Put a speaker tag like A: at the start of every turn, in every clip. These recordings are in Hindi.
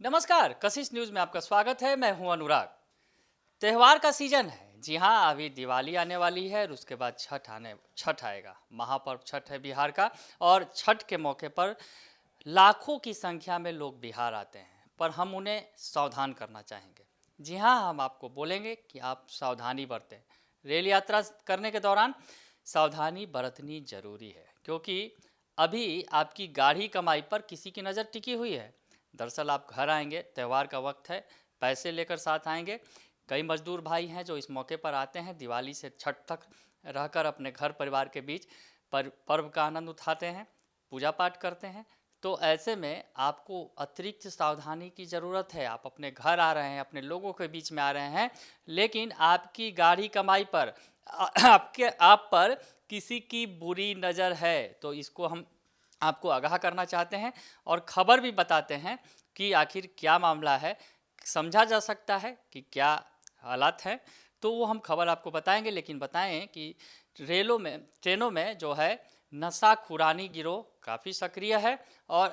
A: नमस्कार, कशिश न्यूज में आपका स्वागत है। मैं हूं अनुराग। त्योहार का सीजन है। जी हाँ, अभी दिवाली आने वाली है और उसके बाद छठ आएगा। महापर्व छठ है बिहार का। और छठ के मौके पर लाखों की संख्या में लोग बिहार आते हैं, पर हम उन्हें सावधान करना चाहेंगे। जी हाँ, हम आपको बोलेंगे कि आप सावधानी बरतें। रेल यात्रा करने के दौरान सावधानी बरतनी जरूरी है, क्योंकि अभी आपकी गाढ़ी कमाई पर किसी की नज़र टिकी हुई है। दरअसल आप घर आएंगे, त्यौहार का वक्त है, पैसे लेकर साथ आएंगे। कई मजदूर भाई हैं जो इस मौके पर आते हैं, दिवाली से छठ तक रहकर अपने घर परिवार के बीच पर्व का आनंद उठाते हैं, पूजा पाठ करते हैं। तो ऐसे में आपको अतिरिक्त सावधानी की ज़रूरत है। आप अपने घर आ रहे हैं, अपने लोगों के बीच में आ रहे हैं, लेकिन आपकी गाढ़ी कमाई पर आप पर किसी की बुरी नज़र है। तो इसको हम आपको आगाह करना चाहते हैं और ख़बर भी बताते हैं कि आखिर क्या मामला है। समझा जा सकता है कि क्या हालात हैं, तो वो हम खबर आपको बताएंगे। लेकिन बताएं कि ट्रेनों में जो है नशाखुरानी गिरोह काफ़ी सक्रिय है और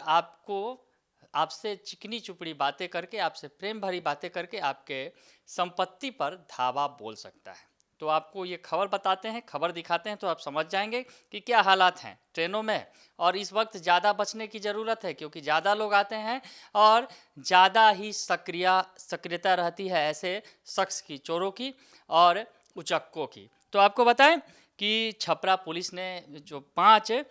A: आपसे चिकनी चुपड़ी बातें करके, आपसे प्रेम भरी बातें करके आपके संपत्ति पर धावा बोल सकता है। तो आपको ये खबर बताते हैं, खबर दिखाते हैं, तो आप समझ जाएंगे कि क्या हालात हैं ट्रेनों में। और इस वक्त ज़्यादा बचने की ज़रूरत है, क्योंकि ज़्यादा लोग आते हैं और ज़्यादा ही सक्रियता रहती है ऐसे शख्स की, चोरों की और उचक्कों की। तो आपको बताएं कि छपरा पुलिस ने जो 5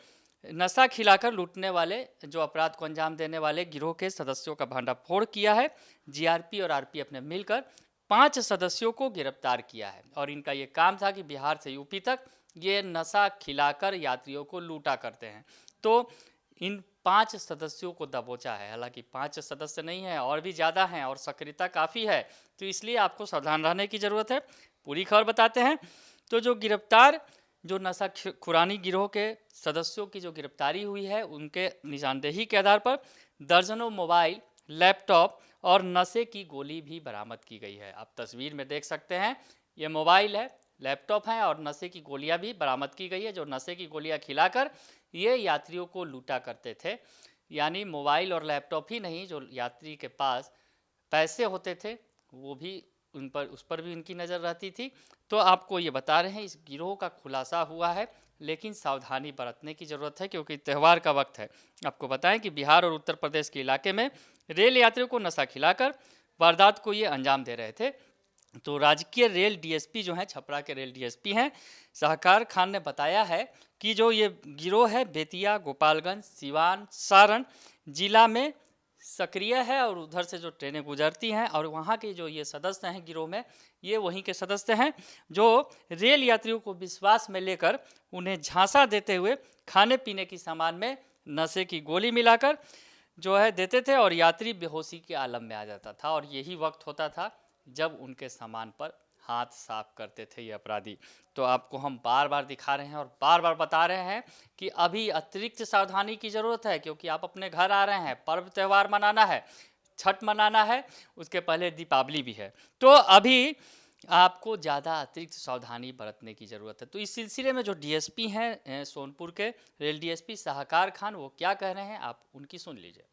A: नशा खिलाकर लूटने वाले, जो अपराध को अंजाम देने वाले गिरोह के सदस्यों का भंडाफोड़ किया है। जीआरपी और आरपीएफ ने मिलकर 5 सदस्यों को गिरफ्तार किया है और इनका ये काम था कि बिहार से यूपी तक ये नशा खिलाकर यात्रियों को लूटा करते हैं। तो इन 5 सदस्यों को दबोचा है। हालांकि 5 सदस्य नहीं है, और भी ज़्यादा हैं और सक्रियता काफ़ी है, तो इसलिए आपको सावधान रहने की ज़रूरत है। पूरी खबर बताते हैं। तो जो नशा खुरानी गिरोह के सदस्यों की जो गिरफ्तारी हुई है, उनके निशानदेही के आधार पर दर्जनों मोबाइल, लैपटॉप और नशे की गोली भी बरामद की गई है। आप तस्वीर में देख सकते हैं, ये मोबाइल है, लैपटॉप है और नशे की गोलियां भी बरामद की गई है। जो नशे की गोलियां खिलाकर ये यात्रियों को लूटा करते थे। यानी मोबाइल और लैपटॉप ही नहीं, जो यात्री के पास पैसे होते थे वो भी उस पर भी उनकी नज़र रहती थी। तो आपको ये बता रहे हैं, इस गिरोह का खुलासा हुआ है, लेकिन सावधानी बरतने की ज़रूरत है, क्योंकि त्यौहार का वक्त है। आपको बताएं कि बिहार और उत्तर प्रदेश के इलाके में रेल यात्रियों को नशा खिलाकर वारदात को ये अंजाम दे रहे थे। तो राजकीय रेल डीएसपी जो हैं, छपरा के रेल डीएसपी हैं सहकार खान ने बताया है कि जो ये गिरोह है बेतिया, गोपालगंज, सिवान, सारण जिला में सक्रिय है और उधर से जो ट्रेनें गुजरती हैं और वहाँ के जो ये सदस्य हैं गिरोह में, ये वहीं के सदस्य हैं जो रेल यात्रियों को विश्वास में लेकर उन्हें झांसा देते हुए खाने पीने की सामान में नशे की गोली मिलाकर जो है देते थे और यात्री बेहोशी के आलम में आ जाता था। और यही वक्त होता था जब उनके सामान पर हाथ साफ करते थे ये अपराधी। तो आपको हम बार बार दिखा रहे हैं और बार बार बता रहे हैं कि अभी अतिरिक्त सावधानी की ज़रूरत है, क्योंकि आप अपने घर आ रहे हैं, पर्व त्यौहार मनाना है, छठ मनाना है, उसके पहले दीपावली भी है। तो अभी आपको ज़्यादा अतिरिक्त सावधानी बरतने की ज़रूरत है। तो इस सिलसिले में जो डीएसपी हैं सोनपुर के रेल डीएसपी सहकार खान, वो क्या कह रहे हैं आप उनकी सुन लीजिए।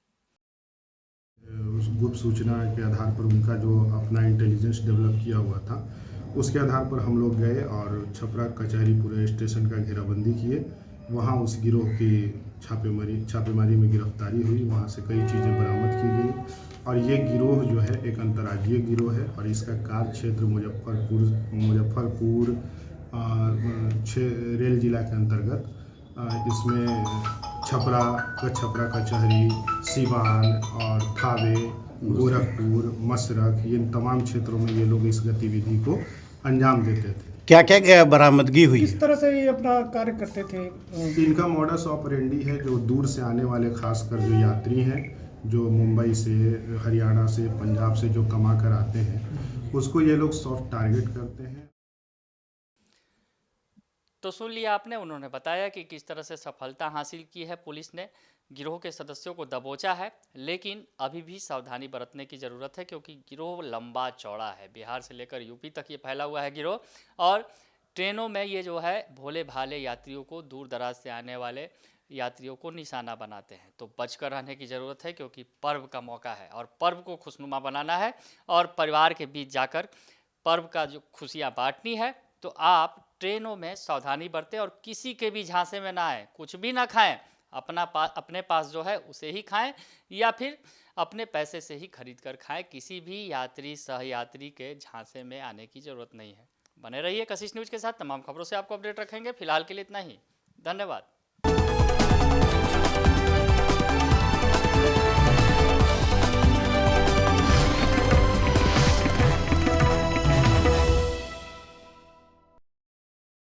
B: उस गुप्त सूचना के आधार पर उनका जो अपना इंटेलिजेंस डेवलप किया हुआ था, उसके आधार पर हम लोग गए और छपरा कचहरीपुरा स्टेशन का घेराबंदी किए। वहाँ उस गिरोह की छापेमारी में गिरफ्तारी हुई। वहाँ से कई चीज़ें बरामद की गई और ये गिरोह जो है एक अंतर्राज्यीय गिरोह है और इसका कार्य क्षेत्र मुजफ्फरपुर रेल जिला के अंतर्गत इसमें छपरा कचहरी, सिवान और थावे, गोरखपुर, मसरख, ये तमाम क्षेत्रों में ये लोग इस गतिविधि को अंजाम देते थे।
C: क्या क्या बरामदगी हुई?
D: किस तरह से ये अपना कार्य करते थे?
B: इनका मॉडस ऑपरेंडी है, जो दूर से आने वाले खासकर जो यात्री हैं, जो मुंबई से, हरियाणा से, पंजाब से जो कमा कर आते हैं, उसको ये लोग सॉफ्ट टारगेट करते हैं।
A: तो सुन लिया आपने, उन्होंने बताया कि किस तरह से सफलता हासिल की है पुलिस ने, गिरोह के सदस्यों को दबोचा है। लेकिन अभी भी सावधानी बरतने की ज़रूरत है, क्योंकि गिरोह लंबा चौड़ा है, बिहार से लेकर यूपी तक ये फैला हुआ है गिरोह। और ट्रेनों में ये जो है भोले भाले यात्रियों को, दूर दराज से आने वाले यात्रियों को निशाना बनाते हैं। तो बचकर रहने की ज़रूरत है, क्योंकि पर्व का मौका है और पर्व को खुशनुमा बनाना है और परिवार के बीच जाकर पर्व का जो खुशियाँ बांटनी है। तो आप ट्रेनों में सावधानी बरतें और किसी के भी झांसे में ना आए, कुछ भी ना खाएं, अपने पास जो है उसे ही खाएं या फिर अपने पैसे से ही खरीद कर खाएं। किसी भी यात्री सहयात्री के झांसे में आने की ज़रूरत नहीं है। बने रहिए कशिश न्यूज़ के साथ, तमाम खबरों से आपको अपडेट रखेंगे। फिलहाल के लिए इतना ही, धन्यवाद।